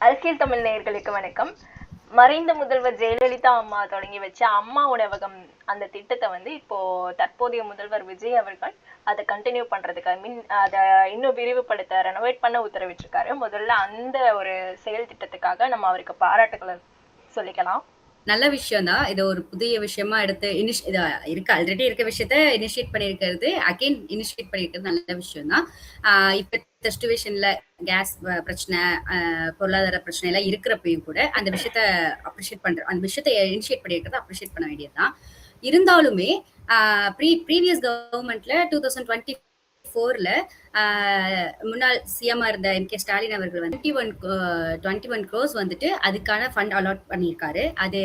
அரசியல் தமிழ் நேயர்களுக்கு வணக்கம். மறைந்த முதல்வர் ஜெயலலிதா அம்மா தொடங்கி வச்ச அம்மா உணவகம் அந்த திட்டத்தை இப்போ தற்போதைய முதல்வர் விஜய் அவர்கள் அதை கண்டினியூ பண்றதுக்கு அதை இன்னும் விரிவுபடுத்த ரெனோவேட் பண்ண உத்தரவிட்டிருக்காரு. முதல்ல அந்த ஒரு செயல் திட்டத்துக்காக நம்ம அவருக்கு பாராட்டுகளை சொல்லிக்கலாம். நல்ல விஷயம் தான். இது ஒரு புதிய விஷயமா எடுத்து இருக்கு ஆல்ரெடி இருக்க விஷயத்த இனிஷியேட் பண்ணியிருக்கிறது, அகைன் இனிஷியேட் பண்ணியிருக்கிறது நல்ல விஷயம் தான். இப்ப சிச்சுவேஷன்ல கேஸ் பிரச்சனை, பொருளாதார பிரச்சனை எல்லாம் இருக்கிறப்பையும் கூட அந்த விஷயத்த அந்த விஷயத்த இனிஷியேட் பண்ணியிருக்கிறத அப்ரிஷியேட் பண்ண வேண்டியதுதான். இருந்தாலுமே ப்ரீவியஸ் கவர்மெண்ட்ல 2024ல முன்னாள் சிஎம்ஆ இருந்த எம்.கே. ஸ்டாலின் அவர்கள் வந்து 21 crores வந்துட்டு அதுக்கான ஃபண்ட் அலாட் பண்ணியிருக்காரு. அது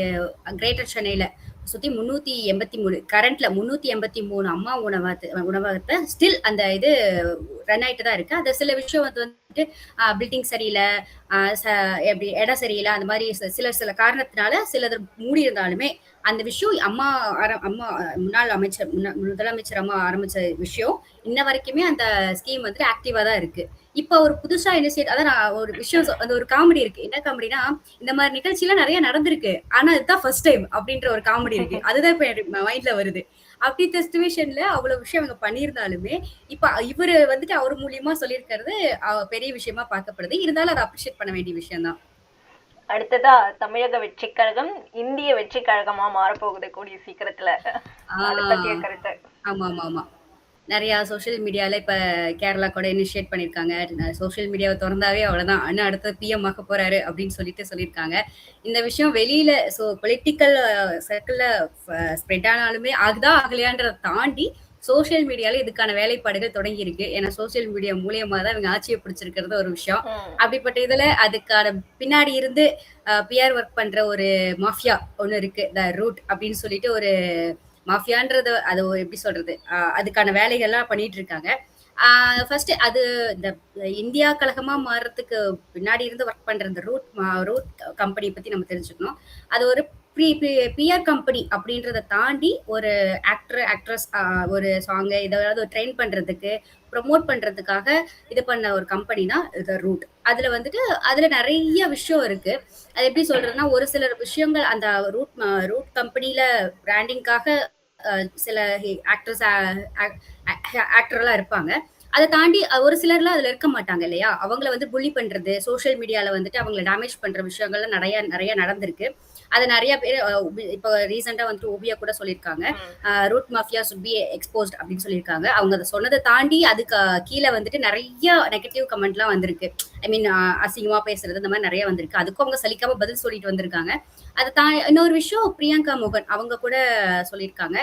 கிரேட்டர் சென்னையில சுத்தி 383 கரண்ட்ல 383 அம்மா உணவகத்தை ஸ்டில் அந்த இது ரன் ஆயிட்டு தான் இருக்கு. அது சில விஷயம் வந்துட்டு பில்டிங் சரியில்லை, எப்படி இடம் சரியில்லை, அந்த மாதிரி சில காரணத்தினால சிலது மூடி இருந்தாலுமே அந்த விஷயம் அம்மா முன்னாள் முதலமைச்சர் அம்மா ஆரம்பிச்ச விஷயம் இன்ன வரைக்குமே அந்த ஸ்கீம் வந்துட்டு ஆக்டிவா தான் இருக்கு. இப்ப ஒரு புதுசா இனிஷியேட் அதான் நான் ஒரு விஷயம் அந்த ஒரு காமெடி இருக்கு. என்ன காமெடினா, இந்த மாதிரி நிகழ்ச்சி எல்லாம் நிறைய நடந்திருக்கு, ஆனா இதுதான் ஃபர்ஸ்ட் டைம் அப்படின்ற ஒரு காமெடி இருக்கு. அதுதான் இப்ப மைண்ட்ல வருது. அப்படி சிச்சுவேஷன்ல அவ்வளவு விஷயம் அவங்க பண்ணியிருந்தாலுமே இப்ப இவரு வந்துட்டு அவர் மூலியமா சொல்லியிருக்கிறது பெரிய விஷயமா பார்க்கப்படுது. இருந்தாலும் அதை அப்ரிஷியேட் பண்ண வேண்டிய விஷயம் தான். அடுத்ததா தமிழக வெற்றி கழகம் இந்திய வெற்றி கழகமா மாறப்போகுது கூடிய சீக்கிரத்துல. கருத்து. ஆமா ஆமா ஆமா. நிறைய சோசியல் மீடியால இப்ப கேரளா கூட இனிஷியேட் பண்ணிருக்காங்க. சோசியல் மீடியாவை திறந்தாவே அவ்வளவுதான், அண்ணா அடுத்த பிஎம் ஆக போறாரு அப்படின்னு சொல்லியிருக்காங்க. இந்த விஷயம் வெளியில பொலிட்டிக்கல் சர்க்கிள்ல ஸ்ப்ரெட் ஆனாலுமே ஆகுதா ஆகலையான்றதை தாண்டி சோசியல் மீடியால இதுக்கான வேலைப்பாடுகள் தொடங்கி இருக்கு. ஏன்னா சோசியல் மீடியா மூலியமா தான் இவங்க ஆட்சியை பிடிச்சிருக்கிறது ஒரு விஷயம். அப்படிப்பட்ட இதுல அதுக்கான பின்னாடி இருந்து பிஆர் ஒர்க் பண்ற ஒரு மாஃபியா ஒண்ணு இருக்கு, த ரூட் அப்படின்னு சொல்லிட்டு ஒரு மாஃபியான்றது அது எப்படி சொல்றது, அதுக்கான வேலைகள்லாம் பண்ணிட்டு இருக்காங்க. ஃபர்ஸ்ட் அது இந்த இந்தியா கழகமா மாறுறதுக்கு பின்னாடி இருந்து ஒர்க் பண்ற இந்த ரூட் கம்பெனி பத்தி நம்ம தெரிஞ்சுக்கணும். அது ஒரு பிஆர் கம்பெனி அப்படின்றத தாண்டி ஒரு ஆக்ட்ரஸ் ஒரு சாங்கை ஏதாவது ட்ரெயின் பண்றதுக்கு ப்ரொமோட் பண்றதுக்காக இது பண்ண ஒரு கம்பெனி தான் இது ரூட். அதுல நிறைய விஷயம் இருக்கு. அது எப்படி சொல்றதுன்னா, ஒரு சில விஷயங்கள் அந்த ரூட் கம்பெனில பிராண்டிங்காக சில ஆக்டர்லாம் இருப்பாங்க. அதை தாண்டி ஒரு சிலர்லாம் அதுல இருக்க மாட்டாங்க இல்லையா, அவங்கள வந்து புள்ளி பண்றது, சோசியல் மீடியால வந்துட்டு அவங்களை டேமேஜ் பண்ற விஷயங்கள்லாம் நிறைய நிறைய நடந்திருக்கு. அது நிறைய பேர் இப்போ ரீசெண்டா வந்துட்டு ஓபியா கூட சொல்லியிருக்காங்க, root mafia should be exposed அப்படின்னு சொல்லியிருக்காங்க. அவங்க அதை சொன்னதை தாண்டி அதுக்கு கீழே வந்துட்டு நிறைய நெகட்டிவ் கமெண்ட்லாம் வந்திருக்கு. ஐ மீன் அசிங்கமா பேசுறது இந்த மாதிரி நிறைய வந்திருக்கு. அதுக்கும் அவங்க சலிக்காம பதில் சொல்லிட்டு வந்திருக்காங்க. அதை இன்னொரு விஷயம், பிரியங்கா மோகன் அவங்க கூட சொல்லியிருக்காங்க,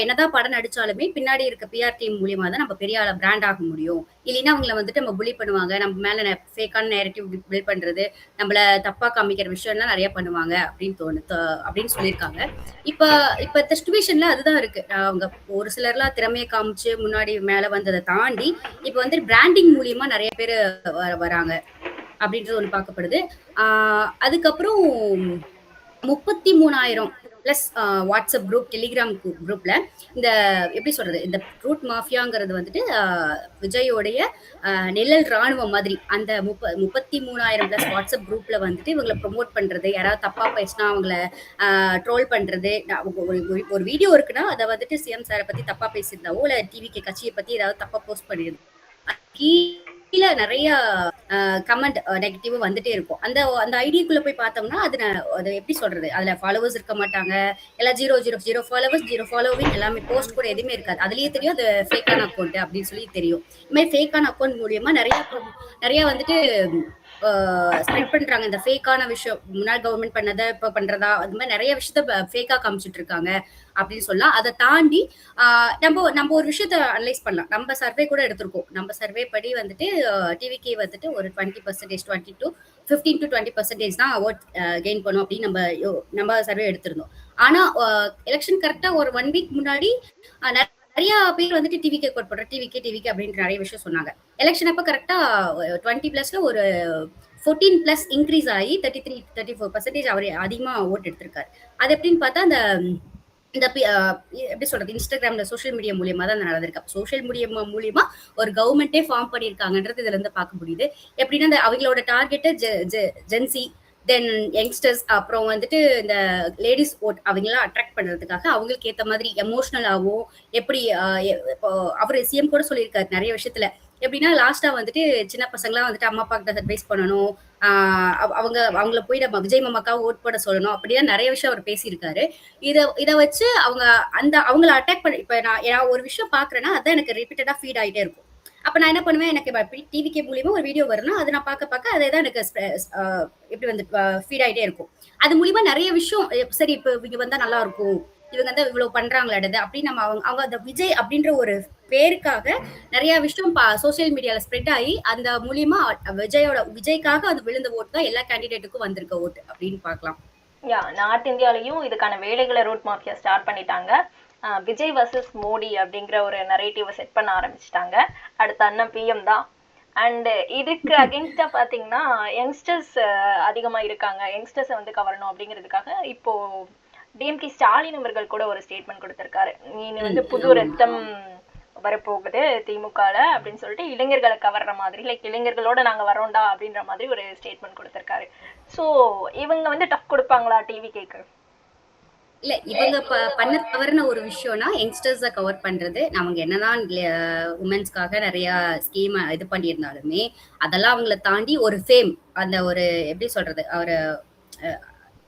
என்னதான் படம் நடிச்சாலுமே பின்னாடி இருக்க பிஆர் டீம் மூலியமா தான் நம்ம பெரிய ஆள பிராண்ட் ஆக முடியும், இல்லைன்னா அவங்களை வந்துட்டு நம்ம புள்ளி பண்ணுவாங்க, நம்ம மேல ஃபேக்கான நேரட்டிவ் பில்ட் பண்றது, நம்மள தப்பா காமிக்கிற விஷயம் எல்லாம் நிறைய பண்ணுவாங்க அப்படின்னு சொல்லியிருக்காங்க. இப்ப சிச்சுவேஷன்ல அதுதான் இருக்கு. அவங்க ஒரு சிலர்லாம் திறமையை காமிச்சு முன்னாடி மேல வந்ததை தாண்டி இப்ப வந்து பிராண்டிங் மூலியமா நிறைய பேர் வராங்க அப்படின்றது ஒண்ணு பார்க்கப்படுது. அதுக்கப்புறம் 33,000 பிளஸ் வாட்ஸ்அப் குரூப், டெலிகிராம் குரூப்ல இந்த எப்படி சொல்றது, இந்த ரூட் மாஃபியாங்கிறது வந்துட்டு விஜயோடைய நிழல் ராணுவம் மாதிரி. அந்த 33,000 பிளஸ் வாட்ஸ்அப் குரூப்ல வந்துட்டு இவங்களை ப்ரொமோட் பண்றது, யாராவது தப்பா பேசினா அவங்கள ட்ரோல் பண்றது. ஒரு வீடியோ இருக்குன்னா அதை வந்துட்டு சிஎம் சாரை பத்தி தப்பா பேசியிருந்தாவோ இல்ல டிவிக்கு கட்சியை பத்தி ஏதாவது தப்பா போஸ்ட் பண்ணிருந்தோம், கீழே நிறைய கமெண்ட் நெகட்டிவ் வந்துட்டே இருக்கும். அந்த ஐடிக்குள்ள போய் பார்த்தோம்னா அது எப்படி சொல்றது, அதுல ஃபாலோவர்ஸ் இருக்க மாட்டாங்க, எல்லாம் 0 ஃபாலோவர்ஸ் 0 ஃபாலோவிங், எல்லாமே போஸ்ட் கூட எதுவுமே இருக்காது. அதுலயே தெரியும் அது ஃபேக்கான அக்கௌண்ட் அப்படின்னு சொல்லி தெரியும். இந்த மாதிரி ஃபேக்கான அக்கௌண்ட் மூலியமா நிறைய வந்துட்டு ஸ்ப்ரெட் பண்றாங்க. இந்த ஃபேக்கான விஷயம் முன்னாள் கவர்மெண்ட் பண்ணதை இப்ப பண்றதா, அது மாதிரி நிறைய விஷயத்த ஃபேக்கா காமிச்சிட்டு இருக்காங்க அப்படின்னு சொல்லலாம். அதை தாண்டி நம்ம ஒரு விஷயத்த அனலைஸ் பண்ணலாம். நம்ம சர்வே கூட எடுத்திருக்கோம். நம்ம சர்வே படி வந்துட்டு டிவிகே வந்துட்டு ஒரு 20% 15 to 20% தான் அவார்ட் கெயின் பண்ணும் அப்படின்னு நம்ம சர்வே எடுத்திருந்தோம். ஆனா எலெக்ஷன் கரெக்டா ஒரு 1 வீக் முன்னாடி நிறைய பேர் வந்துட்டு டிவிகே கோட் பண்ற, டிவிகே அப்படின்ற நிறைய விஷயம் சொன்னாங்க. எலெக்ஷன் அப்ப கரெக்டா 20+ல ஒரு 14+ இன்க்ரீஸ் ஆகி 33-34% அவர் அதிகமா ஓட் எடுத்திருக்காரு. அது எப்படின்னு பார்த்தா அந்த இந்த எப்படி சொல்றது, இன்ஸ்டாகிராம்ல சோஷியல் மீடியா மூலியமா தான் நடந்திருக்கு. சோஷியல் மீடியா மூலியமா ஒரு கவர்மெண்டே ஃபார்ம் பண்ணியிருக்காங்கன்றது இதுல இருந்து பார்க்க முடியுது. எப்படின்னா இந்த அவங்களோட டார்கெட் ஜென்சி, தென் யங்ஸ்டர்ஸ், அப்புறம் வந்துட்டு இந்த லேடிஸ் ஓட் அவங்கெல்லாம் அட்ராக்ட் பண்றதுக்காக அவங்களுக்கு ஏத்த மாதிரி எமோஷனலாகவும் எப்படி இப்போ அவர் சிஎம் கூட சொல்லியிருக்காரு நிறைய விஷயத்துல. எப்படின்னா லாஸ்டா வந்துட்டு சின்ன பசங்களாம் வந்துட்டு அம்மா அப்பா கிட்ட அட்வைஸ் பண்ணணும், அவங்கள போய் நம்ம விஜய் மாமாக்காக ஓட் போட சொல்லணும், அப்படிதான் நிறைய விஷயம் அவர் பேசியிருக்காரு. இத வச்சு அவங்கள அட்டாக் பண்ண இப்ப நான் ஒரு விஷயம் பாக்குறேன்னா அதான் எனக்கு ரிப்பீட்டடா ஃபீட் ஆயிட்டே இருக்கும். அப்ப நான் என்ன பண்ணுவேன், எனக்கு டிவிகே மூலியமா ஒரு வீடியோ வரும்னா அதை நான் பார்க்க அதே தான் எனக்கு எப்படி வந்து ஃபீட் ஆயிட்டே இருக்கும். அது மூலியமா நிறைய விஷயம் சரி இப்ப இவங்க வந்தா நல்லா இருக்கும், இவங்க வந்து இவ்வளவு பண்றாங்களாடுது அப்படின்னு நம்ம அவங்க அந்த விஜய் அப்படின்ற ஒரு பேருக்காக நிறைய விஷயம் சோசியல் மீடியால ஸ்ப்ரெட் ஆகி அந்த மூலியமா விஜய்க்காக அது விழுந்த ஓட்டு தான் எல்லா கேண்டிடேட்டுக்கும் வந்திருக்க ஓட்டு அப்படின்னு பார்க்கலாம். நார்த் இந்தியாலையும் இதுக்கான வேலைகளை ரூட் மாஃபியா ஸ்டார்ட் பண்ணிட்டாங்க. விஜய் வர்சஸ் மோடி அப்படிங்கிற ஒரு நரேட்டிவை செட் பண்ண ஆரம்பிச்சிட்டாங்க. அடுத்த அண்ணன் பிஎம் தான். அண்ட் இதுக்கு அகென்ஸ்டா பாத்தீங்கன்னா யங்ஸ்டர்ஸ் அதிகமா இருக்காங்க. யங்ஸ்டர்ஸை வந்து கவரணும் அப்படிங்கிறதுக்காக இப்போ டிஎம்கே ஸ்டாலின் அவர்கள் கூட ஒரு ஸ்டேட்மெண்ட் கொடுத்திருக்காரு. நீ வந்து புது ரத்தம் வரப்போகுது திமுகல அப்படின்னு சொல்லிட்டு இளைஞர்களை கவர்ற மாதிரி, லைக் இளைஞர்களோட நாங்க வரோண்டா அப்படின்ற மாதிரி ஒரு ஸ்டேட்மெண்ட் கொடுத்திருக்காரு. சோ இவங்க வந்து டஃப் கொடுப்பாங்களா டிவி கேக்கு? இல்ல இவங்க பண்ண தவறுன ஒரு விஷயம்னா யங்ஸ்டர்ஸ கவர் பண்றது. அவங்க என்னதான் உமன்ஸ்க்காக நிறைய ஸ்கீம் இது பண்ணியிருந்தாலுமே அதெல்லாம் அவங்கள தாண்டி ஒரு ஃபேம், அந்த ஒரு எப்படி சொல்றது, ஒரு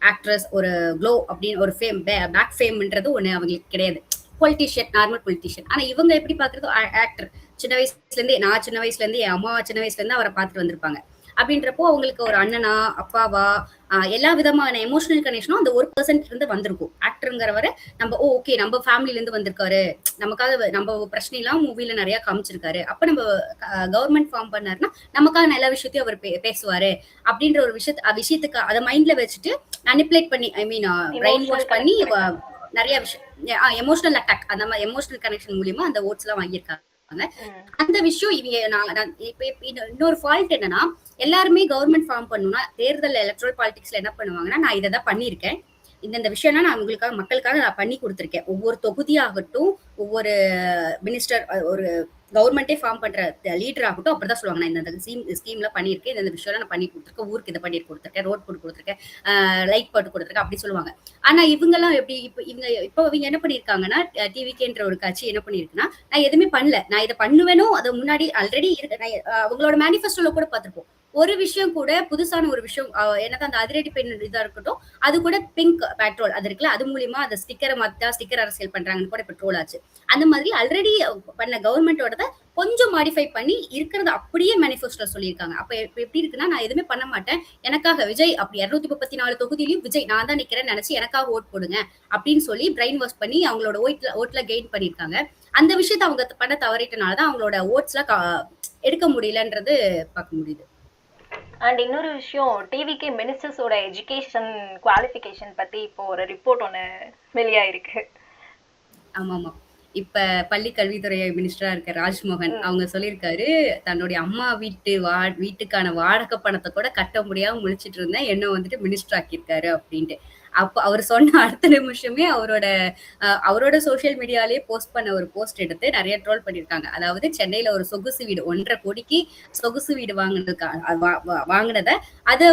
ஆக்ட்ரஸ், ஒரு க்ளோ அப்படின்னு ஒரு ஃபேம், பேக் ஃபேம்ன்றது ஒண்ணு அவங்களுக்கு கிடையாது. Politician, normal politician. ஆனா இவங்க எப்படி பாக்குறது, ஆக்டர். சின்ன வயசுல இருந்தே, நான் சின்ன வயசுல இருந்து, என் அம்மா சின்ன வயசுல இருந்து அவரை பார்த்துட்டு வந்திருப்பாங்க. அப்படின்றப்போ அவங்களுக்கு ஒரு அண்ணனா, அப்பாவா, எல்லா விதமான எமோஷனல் கனெக்ஷனும் அந்த 1% இருந்து வந்திருக்கும். ஆக்டருங்கிறவரை நம்ம ஓகே நம்ம ஃபேமிலில இருந்து வந்திருக்காரு, நமக்காக நம்ம பிரச்சனை எல்லாம் மூவில நிறைய காமிச்சிருக்காரு, அப்ப நம்ம கவர்மெண்ட் ஃபார்ம் பண்ணாருன்னா நமக்காக நல்ல விஷயத்தையும் அவர் பேசுவாரு அப்படின்ற ஒரு விஷயத்துக்கு அதை மைண்ட்ல வச்சுட்டு மேனிப்புலேட் பண்ணி, ஐ மீன் பிரெயின் வாஷ் பண்ணி நிறைய விஷயம் எமோஷனல் அட்டாக், அந்த மாதிரி எமோஷனல் கனெக்ஷன் மூலியமா அந்த ஓட்ஸ் எல்லாம் வாங்கியிருக்காங்க. அந்த விஷயம் இவங்க இன்னொரு ஃபால்ட் என்னன்னா, எல்லாருமே கவர்மெண்ட் ஃபார்ம் பண்ணணும்னா தேர்தல் எலக்ட்ரல் பாலிடிக்ஸ்ல என்ன பண்ணுவாங்கன்னா, நான் இதை தான் பண்ணியிருக்கேன், இந்த விஷயம்னா நான் உங்களுக்காக மக்களுக்காக நான் பண்ணி கொடுத்துருக்கேன். ஒவ்வொரு தொகுதியாகட்டும், ஒவ்வொரு மினிஸ்டர், ஒரு கவர்மெண்டே ஃபார்ம் பண்ற லீடர் ஆகட்டும் அப்படிதான் சொல்லுவாங்க, நான் இந்த ஸ்கீம்ல பண்ணியிருக்கேன், இந்த விஷயம் நான் பண்ணி கொடுத்துருக்கேன், ஊருக்கு இதை பண்ணி கொடுத்துருக்கேன், ரோட் போட்டு கொடுத்துருக்கேன், லைட் போட்டு கொடுத்துருக்கேன் அப்படி சொல்லுவாங்க. ஆனா இவங்க எல்லாம் எப்படி இப்போ இவங்க என்ன பண்ணிருக்காங்கன்னா, டிவிகேன்ற ஒரு கட்சி என்ன பண்ணிருக்குன்னா, நான் எதுவுமே பண்ணல, நான் இதை பண்ணுவேனோ அதை முன்னாடி ஆல்ரெடி இருக்கு. அவங்களோட மேனிஃபெஸ்டோல கூட பார்த்திருப்போம், ஒரு விஷயம் கூட புதுசான ஒரு விஷயம், என்னதான் அந்த அதிரடி பெண் இதா இருக்கட்டும், அது கூட பிங்க் பெட்ரோல் அது இருக்குல்ல, அது மூலியமா அந்த ஸ்டிக்கரை மாத்தா ஸ்டிக்கர் அரசியல் பண்றாங்கன்னு கூட பெட்ரோல் ஆச்சு. அந்த மாதிரி ஆல்ரெடி பண்ண கவர்மெண்டோட கொஞ்சம் மாடிஃபை பண்ணி இருக்கிறத அப்படியே மேனிஃபெஸ்டோ சொல்லியிருக்காங்க. அப்ப எப்படி இருக்குன்னா, நான் எதுவுமே பண்ண மாட்டேன், எனக்காக விஜய் அப்படி 234 தொகுதியிலையும் விஜய் நான் தான் நிக்கிறேன்னு நினைச்சு எனக்காக ஓட் போடுங்க அப்படின்னு சொல்லி பிரெயின் வாஷ் பண்ணி அவங்களோட ஓட்ல கெயின் பண்ணிருக்காங்க. அந்த விஷயத்த அவங்க பண்ண தவறிட்டனாலதான் அவங்களோட ஓட்ஸ்ல எடுக்க முடியலன்றது பார்க்க முடியுது. அண்ட் இன்னொரு விஷயம், டிவிகே மினிஸ்டர்ஸோட எஜுகேஷன் குவாலிஃபிகேஷன் பத்தி இப்போ ஒரு ரிப்போர்ட் ஒன்று வெளியாயிருக்கு. ஆமாமா, இப்ப பள்ளி கல்வித்துறை மினிஸ்டரா இருக்க ராஜ்மோகன் அவங்க சொல்லியிருக்காரு, தன்னுடைய அம்மா வீட்டுக்கான வாடகை பணத்தை கூட கட்ட முடியாம முழிச்சிட்டு இருந்தேன், என்ன வந்துட்டு மினிஸ்டர் ஆக்கியிருக்காரு அப்படின்ட்டு. அப்ப அவர் சொன்ன அடுத்த நிமிஷமே அவரோட சோசியல் மீடியாலேயே போஸ்ட் பண்ண ஒரு போஸ்ட் எடுத்து நிறைய ட்ரோல் பண்ணிருக்காங்க. அதாவது சென்னையில ஒரு சொகுசு வீடு 1.5 கோடிக்கு சொகுசு வீடு வாங்கினத அதை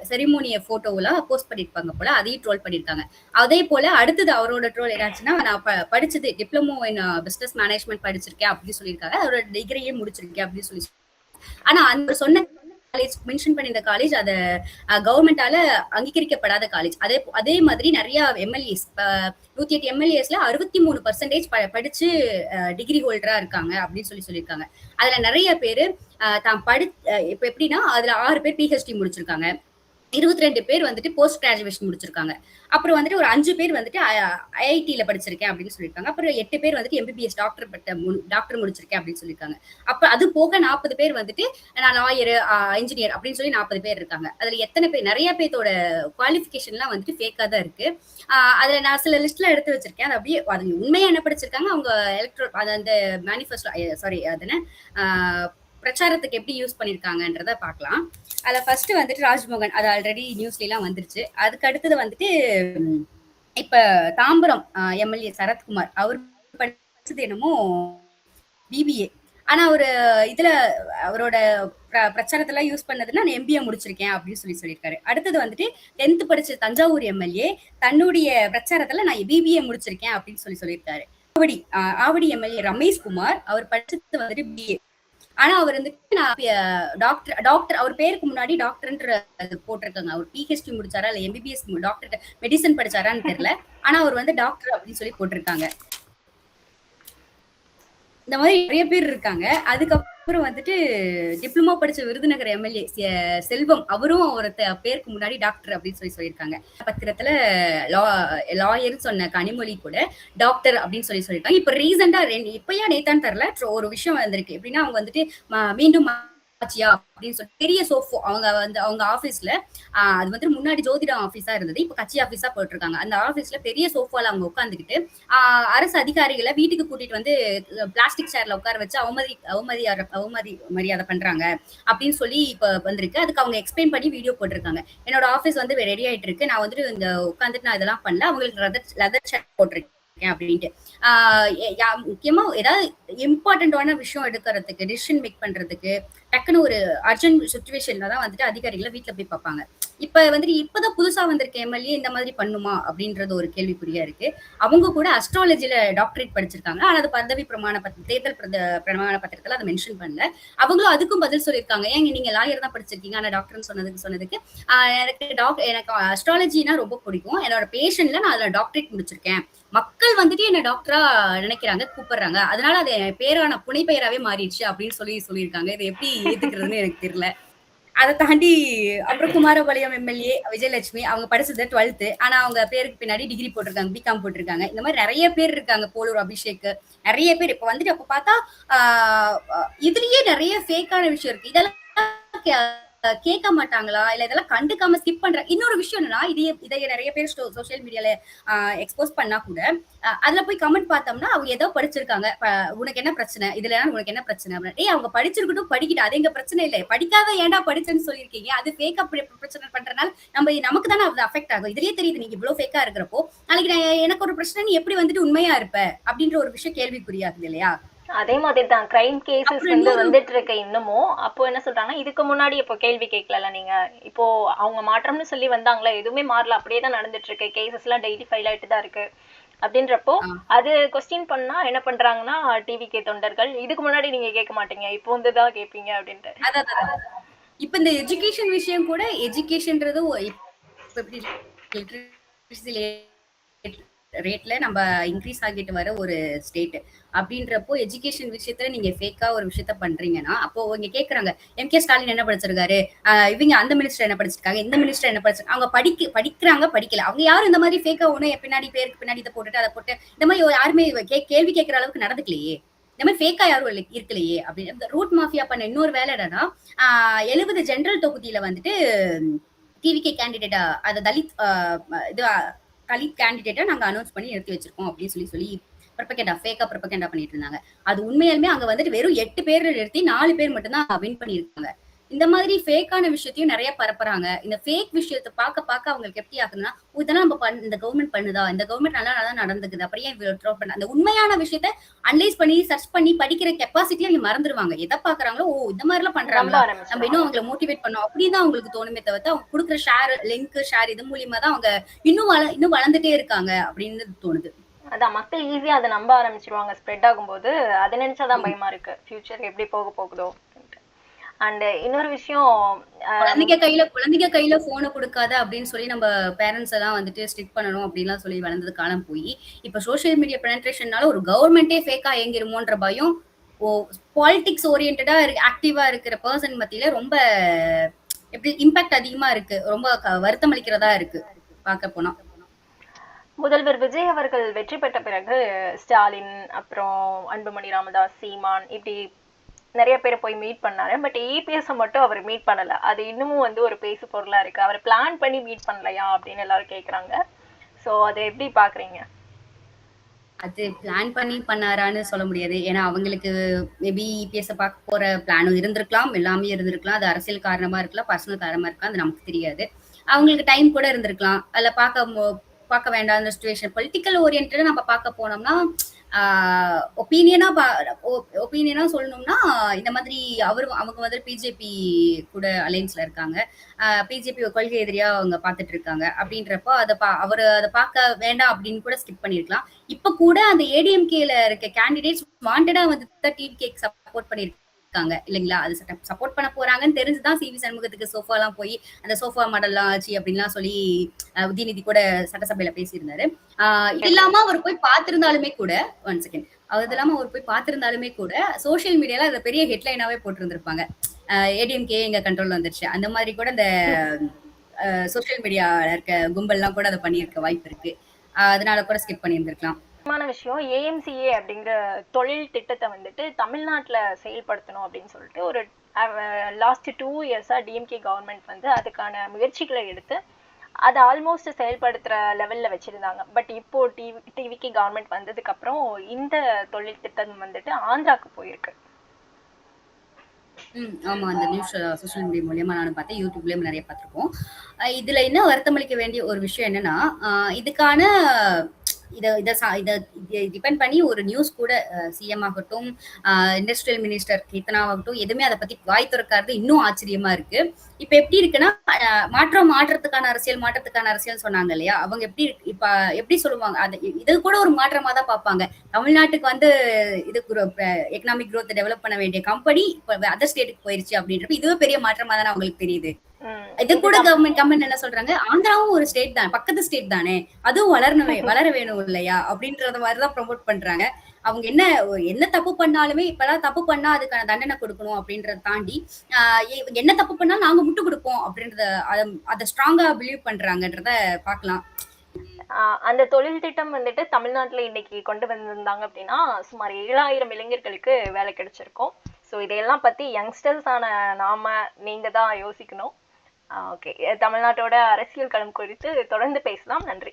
செரிமோனிய போட்டோலாம் போஸ்ட் பண்ணிருப்பாங்க போல, அதையும் ட்ரோல் பண்ணிருக்காங்க. அதே போல அடுத்தது அவரோட ட்ரோல் என்னாச்சுன்னா, நான் படிச்சது டிப்ளமோ இன் பிசினஸ் மேனேஜ்மெண்ட் படிச்சிருக்கேன் அப்படின்னு சொல்லியிருக்காங்க, அவரோட டிகிரியே முடிச்சிருக்கேன் அப்படின்னு சொல்லி. ஆனா அந்த சொன்ன காலேஜ் மென்ஷன் பண்ணி இந்த காலேஜ் அத கவர்மெண்டால அங்கீகரிக்கப்படாத காலேஜ். அதே மாதிரி நிறைய எம்எல்ஏஸ் 108 எம்எல்ஏஸ்ல 63% படிச்சு டிகிரி ஹோல்டரா இருக்காங்க அப்படின்னு சொல்லியிருக்காங்க. அதுல நிறைய பேரு இப்ப எப்படின்னா அதுல 6 பேர் பிஹெச்டி முடிச்சிருக்காங்க, 22 பேர் வந்துட்டு போஸ்ட் கிராஜுவேஷன் முடிச்சிருக்காங்க, அப்புறம் வந்துட்டு ஒரு 5 பேர் வந்துட்டு ஐஐடியில படிச்சிருக்கேன் அப்படின்னு சொல்லியிருக்காங்க, அப்புறம் 8 பேர் வந்துட்டு எம்பிபிஎஸ் டாக்டர் முடிச்சிருக்கேன் அப்படின்னு சொல்லியிருக்காங்க. அப்ப அது போக 40 பேர் வந்துட்டு நான் லாயர், இன்ஜினியர் அப்படின்னு சொல்லி 40 பேர் இருக்காங்க. அதுல எத்தனை பேர், நிறைய பேர்த்தோட குவாலிஃபிகேஷன் எல்லாம் வந்துட்டு ஃபேக்கா தான் இருக்கு. அதுல நான் சில லிஸ்ட்ல எடுத்து வச்சிருக்கேன், அது அப்படியே அது உண்மையா என்ன படிச்சிருக்காங்க, அவங்க அந்த மேனிஃபெஸ்டோ சாரி அதுன்னு பிரச்சாரத்துக்கு எப்படி யூஸ் பண்ணிருக்காங்கன்றத பார்க்கலாம். அதுல ஃபர்ஸ்ட் வந்துட்டு ராஜ்மோகன், அது ஆல்ரெடி நியூஸ்ல எல்லாம் வந்துருச்சு. அதுக்கு அடுத்தது வந்துட்டு இப்ப தாம்பரம் எம்எல்ஏ சரத்குமார் அவர் படிச்சது என்னமோ பிபிஏ. ஆனா அவரு இதுல அவரோட பிரச்சாரத்துல யூஸ் பண்ணதுன்னா நான் எம்பிஏ முடிச்சிருக்கேன் அப்படின்னு சொல்லியிருக்காரு. அடுத்தது வந்துட்டு 10th படிச்ச தஞ்சாவூர் எம்எல்ஏ தன்னுடைய பிரச்சாரத்துல நான் பிபிஏ முடிச்சிருக்கேன் அப்படின்னு சொல்லியிருக்காரு. ஆவடி எம்எல்ஏ ரமேஷ்குமார் அவர் படிச்சது வந்துட்டு பிஏ. ஆனா அவர் வந்துட்டு நான் டாக்டர் அவர் பேருக்கு முன்னாடி டாக்டர்ன்ற போட்டிருக்காங்க. அவர் பிஹெச்டி முடிச்சாரா இல்ல எம்பிபிஎஸ் டாக்டர் மெடிசன் படிச்சாரான்னு தெரியல. ஆனா அவர் வந்து டாக்டர் அப்படின்னு சொல்லி போட்டிருக்காங்க. இந்த மாதிரி நிறைய பேர் இருக்காங்க. அதுக்கப்புறம் வந்துட்டு டிப்ளமோ படிச்ச விருதுநகர் எம்எல்ஏ செல்வம் அவரும் ஒரு பேருக்கு முன்னாடி டாக்டர் அப்படின்னு சொல்லியிருக்காங்க. பத்திரத்துல லாயர்னு சொன்ன கனிமொழி கூட டாக்டர் அப்படின்னு சொல்லியிருக்காங்க. இப்ப ரீசெண்டா இப்பயா நேத்தான்னு தெரியல ஒரு விஷயம் வந்திருக்கு. எப்படின்னா அவங்க வந்துட்டு மீண்டும் அப்படின்னு சொல்லி பெரிய சோஃபோ அவங்க ஆபீஸ்ல அது வந்து முன்னாடி ஜோதிடம் ஆபீஸா இருந்தது, இப்ப கட்சி ஆபீஸா போயிட்டு இருக்காங்க. அந்த ஆபீஸ்ல பெரிய சோஃபால அவங்க உட்காந்துக்கிட்டு அரசு அதிகாரிகளை வீட்டுக்கு கூட்டிட்டு வந்து பிளாஸ்டிக் சேர்ல உட்கார வச்சு மரியாதை பண்றாங்க அப்படின்னு சொல்லி இப்ப வந்திருக்கு. அதுக்கு அவங்க எக்ஸ்பிளைன் பண்ணி வீடியோ போட்டிருக்காங்க. என்னோட ஆபீஸ் வந்து ரெடி ஆயிட்டு இருக்கு, நான் வந்துட்டு இந்த உட்காந்துட்டு நான் இதெல்லாம் பண்ணல, அவங்களுக்கு லெதர் ஷர்ட் போட்டிருக்கேன் அப்படின்ட்டு. முக்கியமா ஏதாவது இம்பார்ட்டன்டான விஷயம் எடுக்கிறதுக்கு டிசிஷன் மேக் பண்றதுக்கு டக்குன்னு ஒரு அர்ஜென்ட் சுச்சுவேஷன்ல தான் வந்துட்டு அதிகாரிகளை வீட்டுல போய் பார்ப்பாங்க. இப்ப வந்துட்டு இப்பதான் புதுசா வந்திருக்க எம்எல்ஏ இந்த மாதிரி பண்ணுமா அப்படின்றது ஒரு கேள்விக்குறியா இருக்கு. அவங்க கூட அஸ்ட்ராலஜில டாக்டரேட் படிச்சிருக்காங்க. ஆனா அது பதவி பிரமாண தேர்தல் பிரமாண பத்திரத்துல அதை மென்ஷன் பண்ணல. அவங்களும் அதுக்கும் பதில் சொல்லியிருக்காங்க. ஏங்க நீங்க லாயர் தான் படிச்சிருக்கீங்க ஆனா டாக்டர்னு சொன்னதுக்கு எனக்கு அஸ்ட்ராலஜினா ரொம்ப பிடிக்கும், என்னோட பேஷன்ல நான் அதுல டாக்டரேட் முடிச்சிருக்கேன், மக்கள் வந்துட்டு என்ன டாக்டரா நினைக்கிறாங்க கூப்பிடுறாங்க, அதனால அது பேரான புனைப்பெயராவே மாறிடுச்சு அப்படின்னு சொல்லியிருக்காங்க. இதை எப்படி ஏத்துக்கிறதுன்னு எனக்கு தெரியல. அதை தாண்டி அப்புறம் குமாரபாளையம் எம்எல்ஏ விஜயலட்சுமி அவங்க படிச்சது 12th, ஆனா அவங்க பேருக்கு பின்னாடி டிகிரி போட்டிருக்காங்க, பிகாம் போட்டிருக்காங்க. இந்த மாதிரி நிறைய பேர் இருக்காங்க, போலூர் அபிஷேக், நிறைய பேர். இப்ப வந்துட்டு அப்ப பார்த்தா இதுலயே நிறைய ஃபேக்கான விஷயம் இருக்கு. இதெல்லாம் கேட்க மாட்டாங்களா இல்ல இதெல்லாம் கண்டுக்காம ஸ்கிப் பண்ற. இன்னொரு விஷயம் என்னன்னா இதை நிறைய பேர் சோசியல் மீடியால எக்ஸ்போஸ் பண்ணா கூட அதுல போய் கமெண்ட் பார்த்தோம்னா அவங்க ஏதோ படிச்சிருக்காங்க, உனக்கு என்ன பிரச்சனை இதுல உனக்கு என்ன பிரச்சனை அப்படின்னு. அவங்க படிச்சிருக்கட்டும் படிக்கிட்டு, அது எங்க பிரச்சனை இல்லை, படிக்காத ஏன்டா படிச்சேன்னு சொல்லியிருக்கீங்க, அது ஃபேக்கா பிரச்சனை பண்றதுனால நமக்கு தானே அது அஃபெக்ட் ஆகும். இதுலயே தெரியுது நீங்க இவ்வளவு ஃபேக்கா இருக்கிறப்போ நாளைக்கு எனக்கு ஒரு பிரச்சனை நீ எப்படி வந்துட்டு உண்மையா இருப்ப அப்படின்ற ஒரு விஷயம் கேள்விக்குறியாகுது இல்லையா? அதே மாதிரி தான் கிரைம் கேசஸ் வந்து வந்துட்டு இருக்க இன்னமும். அப்போ என்ன சொல்றாங்கன்னா இதுக்கு முன்னாடி இப்போ கேள்வி கேட்கல நீங்க, இப்போ அவங்க மாற்றம்னு சொல்லி வந்தாங்களா, எதுவுமே மாறல, அப்படியே தான் நடந்துட்டு இருக்கு, கேசஸ் எல்லாம் டெய்லி ஃபைல் ஆயிட்டு தான் இருக்கு அப்படின்றப்போ அது கொஸ்டின் பண்ணா என்ன பண்றாங்கன்னா டிவிகே தொண்டர்கள், இதுக்கு முன்னாடி நீங்க கேட்க மாட்டீங்க இப்போ வந்துதான் கேட்பீங்க அப்படின்ட்டு. இப்ப இந்த எஜுகேஷன் விஷயம் கூட எஜுகேஷன்ன்றது ரேட்ல நம்ம இன்க்ரீஸ் ஆகிட்டு வர ஒரு ஸ்டேட் அப்படின்றப்போ எஜுகேஷன் விஷயத்துல நீங்க ஃபேக்கா ஒரு விஷயத்த பண்றீங்கன்னா அப்போ இங்க கேக்குறாங்க எம்.கே. ஸ்டாலின் என்ன படிச்சிருக்காரு, இவங்க அந்த மினிஸ்டர் என்ன படிச்சிருக்காங்க, இந்த மினிஸ்டர் என்ன படிச்சிருக்காங்க, அவங்க படிக்கிறாங்க படிக்கல, அவங்க யாரும் இந்த மாதிரி ஃபேக்கா ஒண்ணு பின்னாடி பேருக்கு பின்னாடி இதை போட்டுட்டு அதை போட்டு இந்த மாதிரி யாருமே கேள்வி கேட்கற அளவுக்கு நடந்துக்கலையே, இந்த மாதிரி ஃபேக்கா யாரும் இருக்கலையே அப்படின்னு. ரூட் மாஃபியா பண்ண இன்னொரு வேலை என்னன்னா 70 ஜெனரல் தொகுதியில வந்துட்டு டிவிகே கேண்டிடேட்டா அதை தலித் கேண்டிடேட்டை நாங்க அனௌன்ஸ் பண்ணி நிறுத்தி வச்சிருக்கோம் அப்படின்னு சொல்லி ஃபேக்கா ப்ரொபகேண்டா பண்ணிட்டு இருந்தாங்க. அது உண்மையாலுமே அங்க வந்துட்டு வெறும் 8 பேர் நிறுத்தி 4 பேர் மட்டும் தான் வின் பண்ணியிருக்காங்க. இந்த மாதிரி ஃபேக்கான விஷயத்தையும் நிறைய பரப்புறாங்க. இந்த ஃபேக் விஷயத்தை பார்க்க அவங்களுக்கு எப்படி ஆகுதுன்னா இதெல்லாம் நம்ம இந்த கவர்மெண்ட் பண்ணுதா, இந்த கவர்மெண்ட் நல்லா நடந்துக்குது, அப்படியே அந்த உண்மையான விஷயத்த அனலைஸ் பண்ணி சர்ச் பண்ணி படிக்கிற கெப்பாசிட்டியை அவங்க மறந்துடுவாங்க. எதை பாக்குறாங்களோ இந்த மாதிரி எல்லாம் பண்றாங்களா, நம்ம இன்னும் அவங்களை மோட்டிவேட் பண்ணோம் அப்படின்னு தான் அவங்களுக்கு தோணுமே தவிர்த்து அவங்க கொடுக்குற ஷேர் இது மூலியமா தான் அவங்க இன்னும் வளர்ந்துட்டே இருக்காங்க அப்படின்னு தோணுது. அதான் மக்கள் ஈஸியா அதை நம்ப ஆரம்பிச்சிருவாங்க ஸ்ப்ரெட் ஆகும்போது. அதை நினைச்சாதான் பயமா இருக்கு ஃபியூச்சர் எப்படி போகுதோ. அண்ட் இன்னொரு விஷயம், குழந்தைங்க கையில போனை கொடுக்காத அப்படின்னு சொல்லி நம்ம பேரண்ட்ஸ் எல்லாம் வந்துட்டு ஸ்ட்ரிக்ட் பண்ணணும் அப்படின்லாம் சொல்லி வளர்ந்தது காலம் போய் இப்ப சோசியல் மீடியா பெனட்ரேஷன்னால ஒரு கவர்மெண்டே ஃபேக்கா இயங்கிருமோன்ற பயம் பாலிடிக்ஸ் ஓரியன்டா ஆக்டிவா இருக்கிற பர்சன் மத்தியில ரொம்ப எப்படி இம்பாக்ட் அதிகமா இருக்கு, ரொம்ப வருத்தம் அளிக்கிறதா இருக்கு பார்க்க போனா. முதல்வர் விஜய் அவர்கள் வெற்றி பெற்ற பிறகு ஸ்டாலின், அப்புறம் அன்புமணி ராமதாஸ், சீமான், இப்படி நிறைய பேரை போய் மீட் பண்ணாரு. பட் இபிஎஸ் மட்டும் அவர் மீட் பண்ணல. அது இன்னமும் வந்து ஒரு பேசு பொருளா இருக்கு. அவர் பிளான் பண்ணி மீட் பண்ணலையா அப்படின்னு எல்லாரும் கேக்குறாங்க. சோ அதை எப்படி பாக்குறீங்க? அது பிளான் பண்ணி பண்ணாரான்னு சொல்ல முடியாது. ஏன்னா அவங்களுக்கு மேபி இபிஎஸ் பார்க்க போற பிளானும் இருந்திருக்கலாம், எல்லாமே இருந்திருக்கலாம். அது அரசியல் காரணமா இருக்கலாம், பர்சனல் காரணமா இருக்கலாம், அது நமக்கு தெரியாது. அவங்களுக்கு டைம் கூட இருந்திருக்கலாம். அதுல பார்க்க வேண்டாம் சுச்சுவேஷன். பொலிட்டிக்கல் ஓரியன்டா நம்ம பார்க்க போனோம்னா ஒப்பீனியனா ஒப்பீனியனா சொல்லணும்னா இந்த மாதிரி அவங்க வந்து பிஜேபி கூட அலைன்ஸ்ல இருக்காங்க. பிஜேபி கொள்கை எதிரியா அவங்க பார்த்துட்டு இருக்காங்க. அப்படின்றப்போ அவரு அதை பார்க்க வேண்டாம் அப்படின்னு கூட ஸ்கிப் பண்ணிருக்கலாம். இப்ப கூட அந்த ஏடிஎம்கேல இருக்க கேண்டிடேட்ஸ் வாண்டடா வந்து டிவிகேக்கு சப்போர்ட் பண்ணிருக்காங்க இல்லைங்களா? அது சப்போர்ட் பண்ண போறாங்கன்னு தெரிஞ்சுதான் சிவி சண்முகத்துக்கு சோஃபா எல்லாம் போய் அந்த சோஃபா மாடல்லாம் ஆச்சு அப்படின்லாம் சொல்லி உதயநிதி கூட சட்டசபையில பேசியிருந்தாரு. இது இல்லாம அவர் போய் பார்த்திருந்தாலுமே கூட ஒன் செகண்ட் அது இல்லாம அவர் போய் பார்த்திருந்தாலுமே கூட சோசியல் மீடியால அதை பெரிய ஹெட்லைனாவே போட்டிருந்திருப்பாங்க. ஏடிஎம்கே எங்க கண்ட்ரோல்ல வந்துருச்சு அந்த மாதிரி கூட இந்த சோசியல் மீடியால இருக்க கும்பல்லாம் கூட அதை பண்ணியிருக்க வாய்ப்பு இருக்கு. அதனால கூட ஸ்கிப் பண்ணியிருந்திருக்கலாம். முக்கியமான விஷயம் ஏஎம்சிஏ அப்படிங்கிற தொழில் திட்டத்தை வந்துட்டு தமிழ்நாட்டுல செயல்படுத்தணும் அப்படின்னு சொல்லிட்டு ஒரு லாஸ்ட் 2 இயர்ஸா டிஎம்கே கவர்மெண்ட் வந்து அதுக்கான முயற்சிகளை எடுத்து அதை ஆல்மோஸ்ட் செயல்படுத்துற லெவல்ல வச்சிருந்தாங்க. பட் இப்போ டிவிகே கவர்மெண்ட் வந்ததுக்கு அப்புறம் இந்த தொழில் திட்டம் வந்துட்டு ஆந்திராக்கு போயிருக்கு. ஆமா, அந்த நியூஸ் சோசியல் மீடியா மூலியமா நானும் பார்த்தேன், யூடியூப்லயும் நிறைய பார்த்திருக்கோம். இதுல என்ன வருத்தமளிக்க வேண்டிய ஒரு விஷயம் என்னன்னா, இதுக்கான இத டிபெண்ட் பண்ணி ஒரு நியூஸ் கூட சிஎம் ஆகட்டும், இண்டஸ்ட்ரியல் மினிஸ்டர் கீர்த்தனாவாகட்டும் எதுவுமே அதை பத்தி வாய் திறக்காது இன்னும் ஆச்சரியமா இருக்கு. இப்ப எப்படி இருக்குன்னா மாற்றத்துக்கான அரசியல் சொன்னாங்க இல்லையா? அவங்க எப்படி சொல்லுவாங்க, இது கூட ஒரு மாற்றமா தான் பார்ப்பாங்க. தமிழ்நாட்டுக்கு வந்து இது எக்கனாமிக் குரோத் டெவலப் பண்ண வேண்டிய கம்பெனி இப்ப அதர் ஸ்டேட்டுக்கு போயிருச்சு அப்படின்றப்ப இதுவே பெரிய மாற்றமா தானே அவங்களுக்கு தெரியுது. இது கூட கவர்மெண்ட் என்ன சொல்றாங்க, ஆந்திராவும் ஒரு ஸ்டேட் தான், பக்கத்து ஸ்டேட் தானே, அதுவும் வளர வேணும் இல்லையா அப்படின்றத மாதிரிதான் ப்ரொமோட் பண்றாங்க. அவங்க என்ன தப்பு பண்ணாலுமே இப்பெல்லாம் தப்பு பண்ணா அதுக்கான தண்டனை கொடுக்கணும் அப்படின்றத தாண்டி என்ன தப்பு பண்ணாலும் நாங்க முட்டு கொடுப்போம் அப்படின்றத அதை ஸ்ட்ராங்கா பிலீவ் பண்றாங்கன்றத பாக்கலாம். அந்த தொழில் திட்டம் வந்துட்டு தமிழ்நாட்டுல இன்னைக்கு கொண்டு வந்திருந்தாங்க அப்படின்னா சுமார் 7000 இளைஞர்களுக்கு வேலை கிடைச்சிருக்கும். ஸோ இதையெல்லாம் பத்தி யங்ஸ்டர்ஸ் ஆன நீங்க தான் யோசிக்கணும். ஓகே, தமிழ்நாட்டோட அரசியல் களம் குறித்து தொடர்ந்து பேசலாம். நன்றி.